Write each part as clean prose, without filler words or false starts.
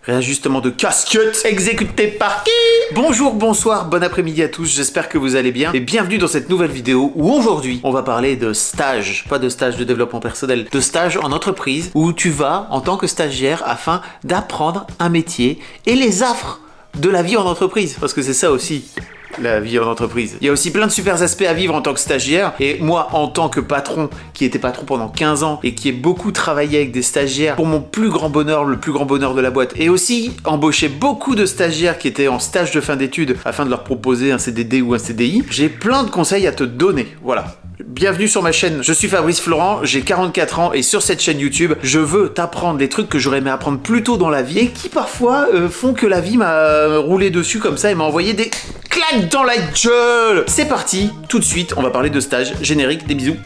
Réajustement de casquette exécuté par qui? Bonjour, bonsoir, bon après-midi à tous, j'espère que vous allez bien et bienvenue dans cette nouvelle vidéo où aujourd'hui on va parler de stage, pas de stage de développement personnel, de stage en entreprise où tu vas en tant que stagiaire afin d'apprendre un métier et les affres de la vie en entreprise, parce que c'est ça aussi. La vie en entreprise. Il y a aussi plein de super aspects à vivre en tant que stagiaire et moi en tant que patron qui était patron pendant 15 ans et qui ai beaucoup travaillé avec des stagiaires pour mon plus grand bonheur, le plus grand bonheur de la boîte et aussi embauché beaucoup de stagiaires qui étaient en stage de fin d'études afin de leur proposer un CDD ou un CDI. J'ai plein de conseils à te donner, voilà. Bienvenue sur ma chaîne, je suis Fabrice Florent, j'ai 44 ans et sur cette chaîne YouTube, je veux t'apprendre des trucs que j'aurais aimé apprendre plus tôt dans la vie et qui parfois font que la vie m'a roulé dessus comme ça et m'a envoyé des claques dans la gueule. C'est parti, tout de suite, on va parler de stage, générique, des bisous.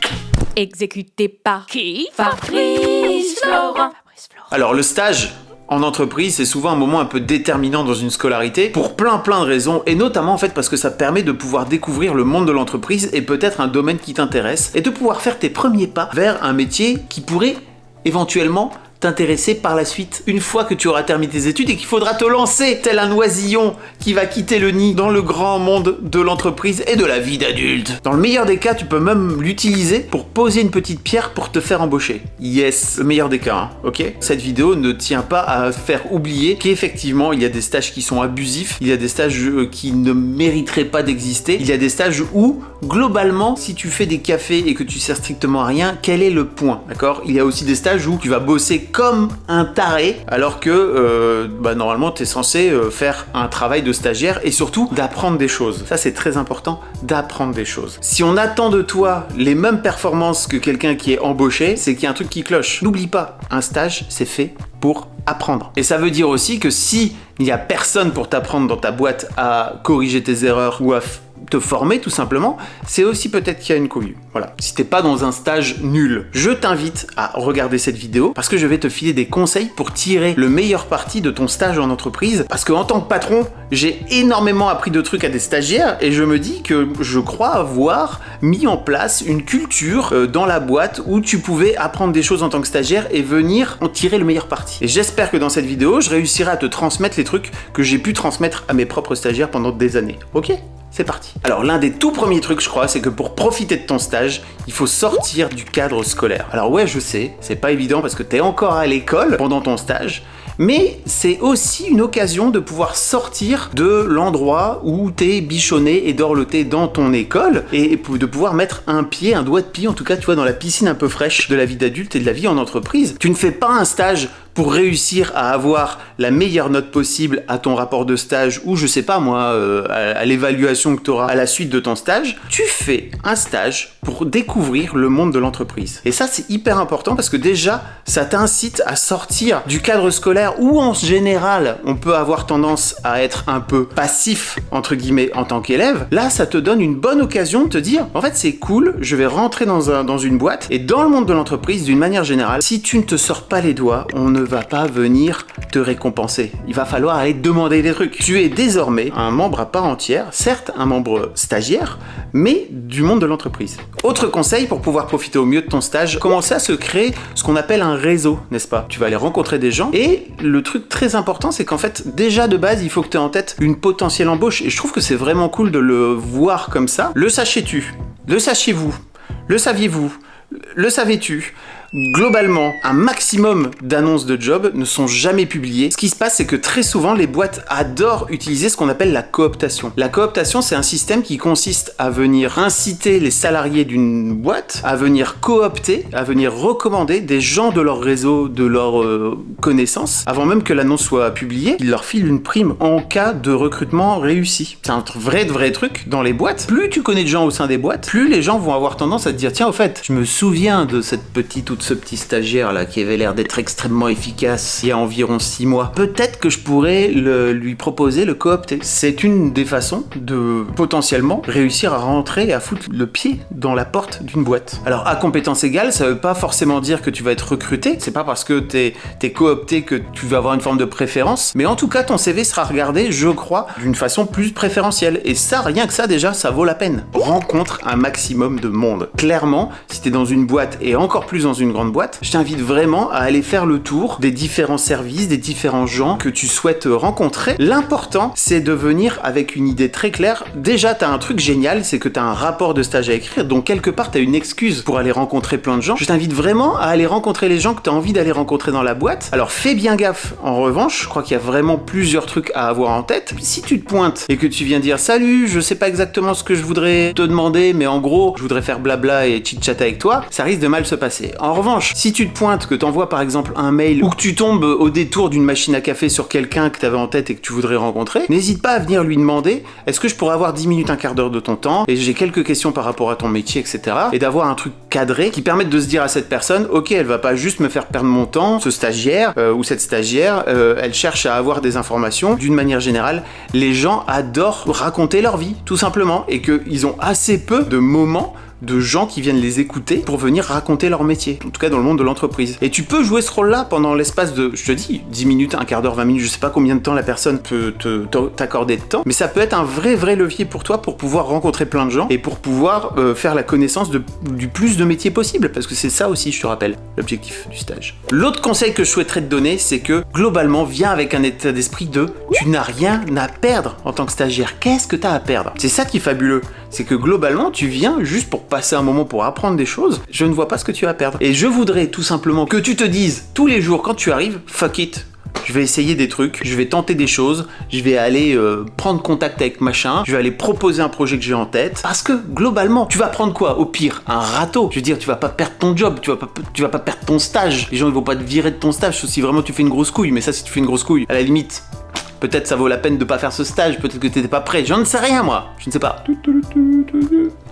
Exécuté par qui? Fabrice Florent. Alors le stage en entreprise, c'est souvent un moment un peu déterminant dans une scolarité pour plein de raisons et notamment en fait parce que ça permet de pouvoir découvrir le monde de l'entreprise et peut-être un domaine qui t'intéresse et de pouvoir faire tes premiers pas vers un métier qui pourrait éventuellement t'intéresser par la suite une fois que tu auras terminé tes études et qu'il faudra te lancer tel un oisillon qui va quitter le nid dans le grand monde de l'entreprise et de la vie d'adulte. Dans le meilleur des cas, tu peux même l'utiliser pour poser une petite pierre pour te faire embaucher. Yes, le meilleur des cas, hein, ok? Cette vidéo ne tient pas à faire oublier qu'effectivement, il y a des stages qui sont abusifs, il y a des stages qui ne mériteraient pas d'exister, il y a des stages où, globalement, si tu fais des cafés et que tu sers strictement à rien, quel est le point, d'accord? Il y a aussi des stages où tu vas bosser comme un taré, alors que normalement tu es censé faire un travail de stagiaire et surtout d'apprendre des choses. Ça c'est très important, d'apprendre des choses. Si on attend de toi les mêmes performances que quelqu'un qui est embauché, c'est qu'il y a un truc qui cloche. N'oublie pas, un stage c'est fait pour apprendre. Et ça veut dire aussi que si il n'y a personne pour t'apprendre dans ta boîte à corriger tes erreurs ou à te former tout simplement, c'est aussi peut-être qu'il y a une cohue. Voilà. Si t'es pas dans un stage nul, je t'invite à regarder cette vidéo parce que je vais te filer des conseils pour tirer le meilleur parti de ton stage en entreprise. Parce qu'en tant que patron, j'ai énormément appris de trucs à des stagiaires et je me dis que je crois avoir mis en place une culture dans la boîte où tu pouvais apprendre des choses en tant que stagiaire et venir en tirer le meilleur parti. Et j'espère que dans cette vidéo, je réussirai à te transmettre les trucs que j'ai pu transmettre à mes propres stagiaires pendant des années. Ok ? C'est parti. Alors l'un des tout premiers trucs je crois, c'est que pour profiter de ton stage, il faut sortir du cadre scolaire. Alors ouais, je sais, c'est pas évident parce que t'es encore à l'école pendant ton stage, mais c'est aussi une occasion de pouvoir sortir de l'endroit où t'es bichonné et dorloté dans ton école et de pouvoir mettre un pied, un doigt de pied en tout cas, tu vois, dans la piscine un peu fraîche de la vie d'adulte et de la vie en entreprise. Tu ne fais pas un stage pour réussir à avoir la meilleure note possible à ton rapport de stage ou je sais pas moi, à l'évaluation que tu auras à la suite de ton stage, tu fais un stage pour découvrir le monde de l'entreprise. Et ça c'est hyper important parce que déjà ça t'incite à sortir du cadre scolaire où en général on peut avoir tendance à être un peu passif entre guillemets en tant qu'élève. Là ça te donne une bonne occasion de te dire en fait c'est cool, je vais rentrer dans une boîte et dans le monde de l'entreprise d'une manière générale, si tu ne te sors pas les doigts, on ne va pas venir te récompenser. Il va falloir aller te demander des trucs. Tu es désormais un membre à part entière, certes un membre stagiaire, mais du monde de l'entreprise. Autre conseil pour pouvoir profiter au mieux de ton stage, commencer à se créer ce qu'on appelle un réseau, n'est-ce pas? Tu vas aller rencontrer des gens et le truc très important, c'est qu'en fait, déjà de base, il faut que tu aies en tête une potentielle embauche et je trouve que c'est vraiment cool de le voir comme ça. Le sachais-tu? Le sachiez-vous? Le saviez-vous? Le savais-tu? Globalement, un maximum d'annonces de job ne sont jamais publiées. Ce qui se passe, c'est que très souvent, les boîtes adorent utiliser ce qu'on appelle la cooptation. La cooptation, c'est un système qui consiste à venir inciter les salariés d'une boîte à venir coopter, à venir recommander des gens de leur réseau, de leur connaissance, avant même que l'annonce soit publiée. Ils leur filent une prime en cas de recrutement réussi. C'est un vrai truc dans les boîtes. Plus tu connais de gens au sein des boîtes, plus les gens vont avoir tendance à te dire tiens, au fait, je me souviens de cette petite ou de ce petit stagiaire là qui avait l'air d'être extrêmement efficace il y a environ 6 mois. Peut-être que je pourrais lui proposer le coopter. C'est une des façons de potentiellement réussir à rentrer et à foutre le pied dans la porte d'une boîte. Alors à compétence égale, ça veut pas forcément dire que tu vas être recruté. C'est pas parce que t'es coopté que tu vas avoir une forme de préférence. Mais en tout cas, ton CV sera regardé, je crois, d'une façon plus préférentielle. Et ça, rien que ça déjà, ça vaut la peine. Rencontre un maximum de monde. Clairement, si t'es dans une boîte et encore plus dans une grande boîte, je t'invite vraiment à aller faire le tour des différents services, des différents gens que tu souhaites rencontrer. L'important, c'est de venir avec une idée très claire. Déjà, t'as un truc génial, c'est que t'as un rapport de stage à écrire, donc quelque part, t'as une excuse pour aller rencontrer plein de gens. Je t'invite vraiment à aller rencontrer les gens que t'as envie d'aller rencontrer dans la boîte. Alors, fais bien gaffe, en revanche, je crois qu'il y a vraiment plusieurs trucs à avoir en tête. Si tu te pointes et que tu viens dire « Salut, je sais pas exactement ce que je voudrais te demander, mais en gros, je voudrais faire blabla et chit-chat avec toi », ça risque de mal se passer. En revanche, si tu te pointes, que t'envoies par exemple un mail ou que tu tombes au détour d'une machine à café sur quelqu'un que t'avais en tête et que tu voudrais rencontrer, n'hésite pas à venir lui demander « Est-ce que je pourrais avoir 10 minutes, un quart d'heure de ton temps et j'ai quelques questions par rapport à ton métier, etc. » et d'avoir un truc cadré qui permette de se dire à cette personne « Ok, elle va pas juste me faire perdre mon temps, ce stagiaire ou cette stagiaire, elle cherche à avoir des informations. » D'une manière générale, les gens adorent raconter leur vie, tout simplement, et qu'ils ont assez peu de moments de gens qui viennent les écouter pour venir raconter leur métier, en tout cas dans le monde de l'entreprise. Et tu peux jouer ce rôle-là pendant l'espace de, je te dis, 10 minutes, un quart d'heure, 20 minutes, je sais pas combien de temps la personne peut t'accorder de temps, mais ça peut être un vrai levier pour toi pour pouvoir rencontrer plein de gens et pour pouvoir faire la connaissance du plus de métiers possible, parce que c'est ça aussi, je te rappelle, l'objectif du stage. L'autre conseil que je souhaiterais te donner, c'est que globalement, viens avec un état d'esprit de tu n'as rien à perdre en tant que stagiaire. Qu'est-ce que tu as à perdre? C'est ça qui est fabuleux, c'est que globalement, tu viens juste pour passer un moment pour apprendre des choses, je ne vois pas ce que tu as à perdre. Et je voudrais tout simplement que tu te dises tous les jours quand tu arrives, fuck it, je vais essayer des trucs, je vais tenter des choses, je vais aller prendre contact avec machin, je vais aller proposer un projet que j'ai en tête, parce que globalement, tu vas prendre quoi? Au pire, un râteau. Je veux dire, tu vas pas perdre ton job, tu vas pas perdre ton stage. Les gens ils vont pas te virer de ton stage, sauf si vraiment tu fais une grosse couille, mais ça si tu fais une grosse couille, à la limite, peut-être ça vaut la peine de pas faire ce stage, peut-être que t'étais pas prêt, j'en ne sais rien moi, je ne sais pas.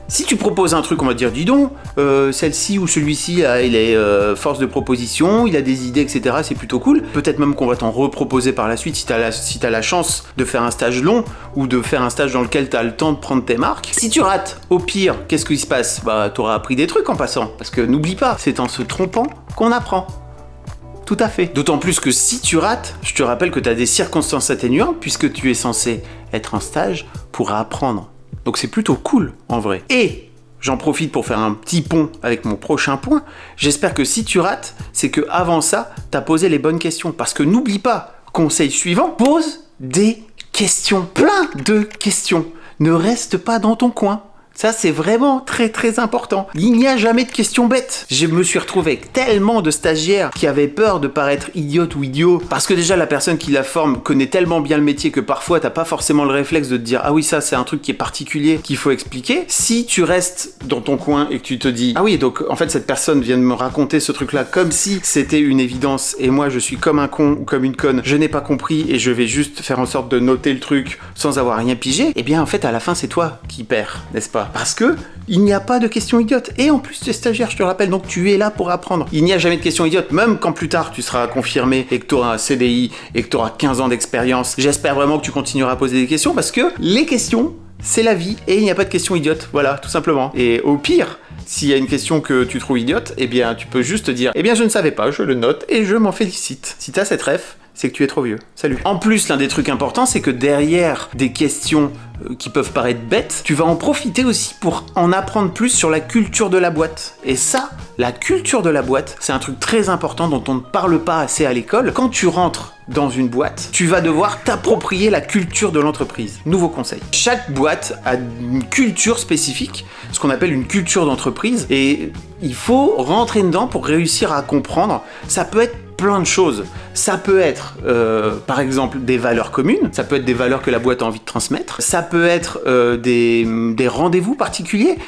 Si tu proposes un truc, on va dire, dis donc, celle-ci ou celui-ci, il est force de proposition, il a des idées, etc., c'est plutôt cool. Peut-être même qu'on va t'en reproposer par la suite si t'as la chance de faire un stage long ou de faire un stage dans lequel t'as le temps de prendre tes marques. Si tu rates, au pire, qu'est-ce qui se passe? Bah, t'auras appris des trucs en passant. Parce que n'oublie pas, c'est en se trompant qu'on apprend. Tout à fait. D'autant plus que si tu rates, je te rappelle que tu as des circonstances atténuantes puisque tu es censé être en stage pour apprendre. Donc c'est plutôt cool en vrai. Et j'en profite pour faire un petit pont avec mon prochain point. J'espère que si tu rates, c'est que avant ça, tu as posé les bonnes questions. Parce que n'oublie pas, conseil suivant, pose des questions. Plein de questions. Ne reste pas dans ton coin. Ça, c'est vraiment très important. Il n'y a jamais de questions bêtes. Je me suis retrouvé avec tellement de stagiaires qui avaient peur de paraître idiote ou idiot, parce que déjà, la personne qui la forme connaît tellement bien le métier que parfois, t'as pas forcément le réflexe de te dire « Ah oui, ça, c'est un truc qui est particulier, qu'il faut expliquer. » Si tu restes dans ton coin et que tu te dis « Ah oui, donc en fait, cette personne vient de me raconter ce truc-là comme si c'était une évidence et moi, je suis comme un con ou comme une conne, je n'ai pas compris et je vais juste faire en sorte de noter le truc sans avoir rien pigé. » Eh bien, en fait, à la fin, c'est toi qui perds, n'est-ce pas? Parce que il n'y a pas de questions idiotes. Et en plus, tu es stagiaire, je te rappelle, donc tu es là pour apprendre. Il n'y a jamais de questions idiotes, même quand plus tard tu seras confirmé et que tu auras un CDI et que tu auras 15 ans d'expérience. J'espère vraiment que tu continueras à poser des questions parce que les questions, c'est la vie et il n'y a pas de questions idiotes. Voilà, tout simplement. Et au pire, s'il y a une question que tu trouves idiote, eh bien, tu peux juste dire « Eh bien, je ne savais pas, je le note et je m'en félicite. » Si tu as cette ref, c'est que tu es trop vieux. Salut. En plus, l'un des trucs importants, c'est que derrière des questions qui peuvent paraître bêtes, tu vas en profiter aussi pour en apprendre plus sur la culture de la boîte. Et ça, la culture de la boîte, c'est un truc très important dont on ne parle pas assez à l'école. Quand tu rentres dans une boîte, tu vas devoir t'approprier la culture de l'entreprise. Nouveau conseil. Chaque boîte a une culture spécifique, ce qu'on appelle une culture d'entreprise, et il faut rentrer dedans pour réussir à comprendre. Ça peut être plein de choses. Ça peut être, par exemple, des valeurs communes. Ça peut être des valeurs que la boîte a envie de transmettre. Ça peut être des rendez-vous particuliers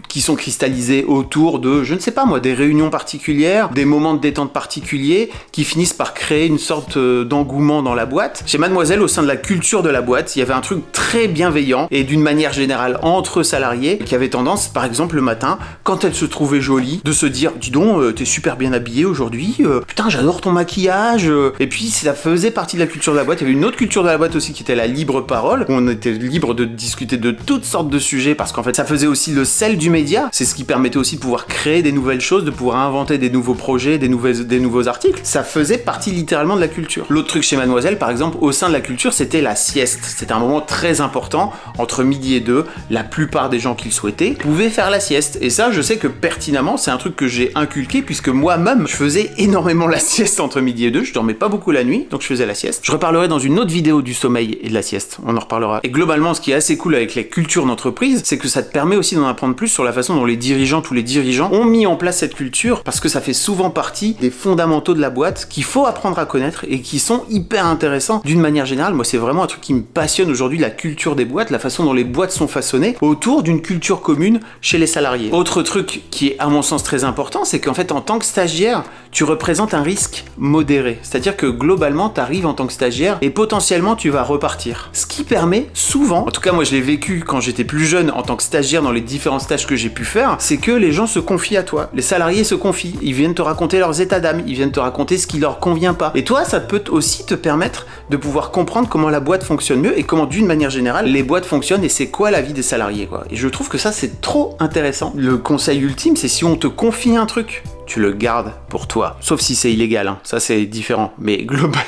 qui sont cristallisés autour de, je ne sais pas moi, des réunions particulières, des moments de détente particuliers qui finissent par créer une sorte d'engouement dans la boîte. Chez Mademoiselle, au sein de la culture de la boîte, il y avait un truc très bienveillant et d'une manière générale entre salariés qui avait tendance, par exemple, le matin, quand elle se trouvait jolie, de se dire « Dis donc, t'es super bien habillée aujourd'hui. Putain, j'adore ton maquillage. Et puis ça faisait partie de la culture de la boîte. Il y avait une autre culture de la boîte aussi qui était la libre parole, où on était libre de discuter de toutes sortes de sujets, parce qu'en fait ça faisait aussi le sel du média. C'est ce qui permettait aussi de pouvoir créer des nouvelles choses, de pouvoir inventer des nouveaux projets, des nouveaux articles. Ça faisait partie littéralement de la culture. L'autre truc chez Mademoiselle, par exemple, au sein de la culture, c'était la sieste. C'était un moment très important, entre midi et 2, la plupart des gens qui le souhaitaient pouvaient faire la sieste. Et ça, je sais que pertinemment, c'est un truc que j'ai inculqué, puisque moi-même, je faisais énormément la sieste entre midi et 2, je dormais pas beaucoup la nuit, donc je faisais la sieste. Je reparlerai dans une autre vidéo du sommeil et de la sieste, on en reparlera. Et globalement, ce qui est assez cool avec les cultures d'entreprise, c'est que ça te permet aussi d'en apprendre plus sur la façon dont tous les dirigeants ont mis en place cette culture, parce que ça fait souvent partie des fondamentaux de la boîte qu'il faut apprendre à connaître et qui sont hyper intéressants d'une manière générale. Moi, c'est vraiment un truc qui me passionne aujourd'hui, la culture des boîtes, la façon dont les boîtes sont façonnées autour d'une culture commune chez les salariés. Autre truc qui est à mon sens très important, c'est qu'en fait, en tant que stagiaire, tu représentes un risque modéré. C'est-à-dire que globalement, tu arrives en tant que stagiaire et potentiellement tu vas repartir. Ce qui permet souvent, en tout cas moi je l'ai vécu quand j'étais plus jeune en tant que stagiaire dans les différents stages que j'ai pu faire, c'est que les gens se confient à toi. Les salariés se confient, ils viennent te raconter leurs états d'âme, ils viennent te raconter ce qui leur convient pas. Et toi, ça peut aussi te permettre de pouvoir comprendre comment la boîte fonctionne mieux et comment d'une manière générale les boîtes fonctionnent et c'est quoi la vie des salariés, quoi. Et je trouve que ça c'est trop intéressant. Le conseil ultime, c'est si on te confie un truc, tu le gardes pour toi. Sauf si c'est illégal, hein. Ça c'est différent. Mais globalement...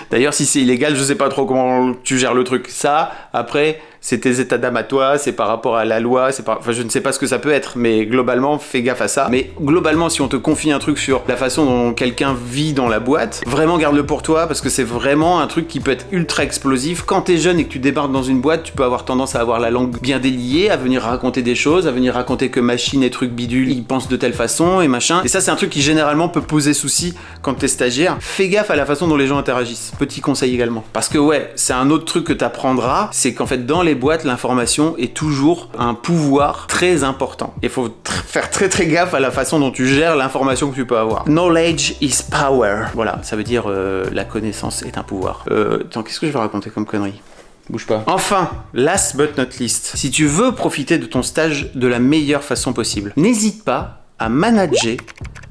D'ailleurs, si c'est illégal, je sais pas trop comment tu gères le truc. Ça, après, c'est tes états d'âme à toi, c'est par rapport à la loi, enfin, je ne sais pas ce que ça peut être, mais globalement, fais gaffe à ça. Mais globalement, si on te confie un truc sur la façon dont quelqu'un vit dans la boîte, vraiment garde-le pour toi, parce que c'est vraiment un truc qui peut être ultra explosif. Quand t'es jeune et que tu débarques dans une boîte, tu peux avoir tendance à avoir la langue bien déliée, à venir raconter des choses, à venir raconter que machine et trucs bidules, ils pensent de telle façon et machin. Et ça, c'est un truc qui généralement peut poser souci quand t'es stagiaire. Fais gaffe à la façon dont les gens interagissent. Petit conseil également. Parce que ouais, c'est un autre truc que t'apprendras, c'est qu'en fait, dans les boîtes, l'information est toujours un pouvoir très important. Il faut faire très très gaffe à la façon dont tu gères l'information que tu peux avoir. Knowledge is power. Voilà, ça veut dire la connaissance est un pouvoir. Attends, qu'est-ce que je vais raconter comme connerie ? Bouge pas. Enfin, last but not least, si tu veux profiter de ton stage de la meilleure façon possible, n'hésite pas à manager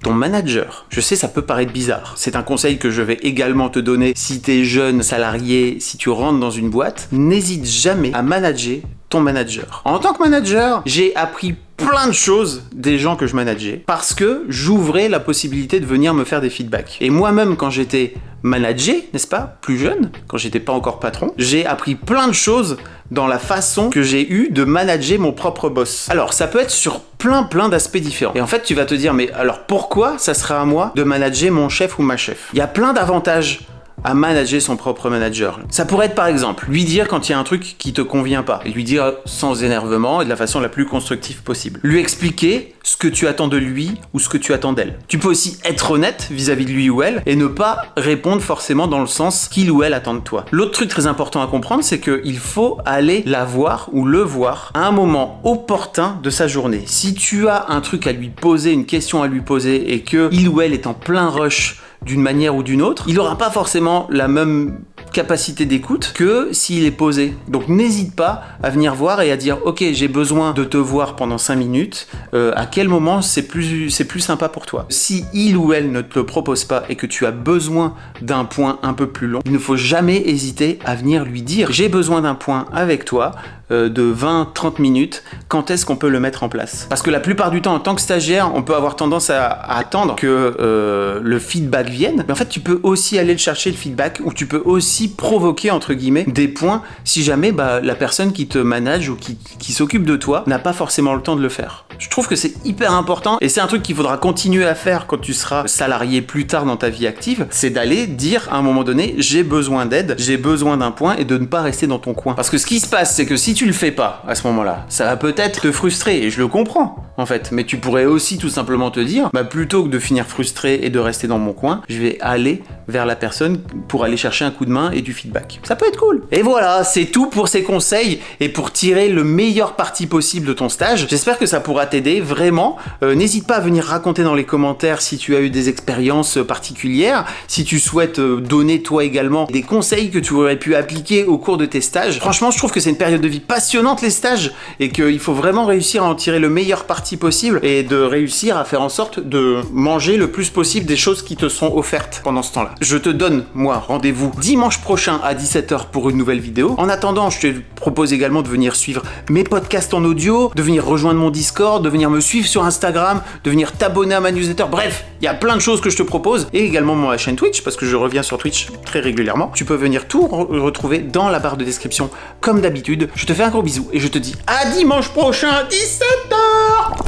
ton manager. Je sais, ça peut paraître bizarre. C'est un conseil que je vais également te donner si t'es jeune, salarié, si tu rentres dans une boîte. N'hésite jamais à manager ton manager. En tant que manager, j'ai appris plein de choses des gens que je manageais parce que j'ouvrais la possibilité de venir me faire des feedbacks. Et moi-même, quand j'étais manager, n'est-ce pas, plus jeune, quand j'étais pas encore patron, j'ai appris plein de choses dans la façon que j'ai eu de manager mon propre boss. Alors, ça peut être sur plein d'aspects différents. Et en fait, tu vas te dire, mais alors pourquoi ça serait à moi de manager mon chef ou ma chef ? Il y a plein d'avantages à manager son propre manager. Ça pourrait être par exemple, lui dire quand il y a un truc qui te convient pas, et lui dire sans énervement et de la façon la plus constructive possible. Lui expliquer ce que tu attends de lui ou ce que tu attends d'elle. Tu peux aussi être honnête vis-à-vis de lui ou elle et ne pas répondre forcément dans le sens qu'il ou elle attend de toi. L'autre truc très important à comprendre, c'est qu'il faut aller la voir ou le voir à un moment opportun de sa journée. Si tu as un truc à lui poser, une question à lui poser et que il ou elle est en plein rush d'une manière ou d'une autre, il n'aura pas forcément la même capacité d'écoute que s'il est posé. Donc n'hésite pas à venir voir et à dire ok, j'ai besoin de te voir pendant 5 minutes, à quel moment c'est plus sympa pour toi. Si il ou elle ne te le propose pas et que tu as besoin d'un point un peu plus long, il ne faut jamais hésiter à venir lui dire j'ai besoin d'un point avec toi de 20-30 minutes, quand est-ce qu'on peut le mettre en place? Parce que la plupart du temps, en tant que stagiaire, on peut avoir tendance à attendre que le feedback vienne, mais en fait tu peux aussi aller le chercher, le feedback, ou tu peux aussi provoquer entre guillemets des points si jamais la personne qui te manage ou qui s'occupe de toi n'a pas forcément le temps de le faire. Je trouve que c'est hyper important et c'est un truc qu'il faudra continuer à faire quand tu seras salarié plus tard dans ta vie active, c'est d'aller dire à un moment donné j'ai besoin d'aide, j'ai besoin d'un point et de ne pas rester dans ton coin. Parce que ce qui se passe, c'est que si tu le fais pas à ce moment-là, ça va peut-être te frustrer et je le comprends en fait, mais tu pourrais aussi tout simplement te dire plutôt que de finir frustré et de rester dans mon coin, je vais aller vers la personne pour aller chercher un coup de main et du feedback. Ça peut être cool. Et voilà, c'est tout pour ces conseils et pour tirer le meilleur parti possible de ton stage. J'espère que ça pourra t'aider vraiment. N'hésite pas à venir raconter dans les commentaires si tu as eu des expériences particulières, si tu souhaites donner toi également des conseils que tu aurais pu appliquer au cours de tes stages. Franchement, je trouve que c'est une période de vie passionnante les stages et qu'il faut vraiment réussir à en tirer le meilleur parti partie possible et de réussir à faire en sorte de manger le plus possible des choses qui te sont offertes pendant ce temps-là. Je te donne, moi, rendez-vous dimanche prochain à 17h pour une nouvelle vidéo. En attendant, je te propose également de venir suivre mes podcasts en audio, de venir rejoindre mon Discord, de venir me suivre sur Instagram, de venir t'abonner à ma newsletter. Bref, il y a plein de choses que je te propose et également ma chaîne Twitch parce que je reviens sur Twitch très régulièrement. Tu peux venir tout retrouver dans la barre de description comme d'habitude. Je te fais un gros bisou et je te dis à dimanche prochain à 17h.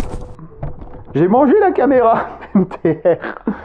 J'ai mangé la caméra MTR.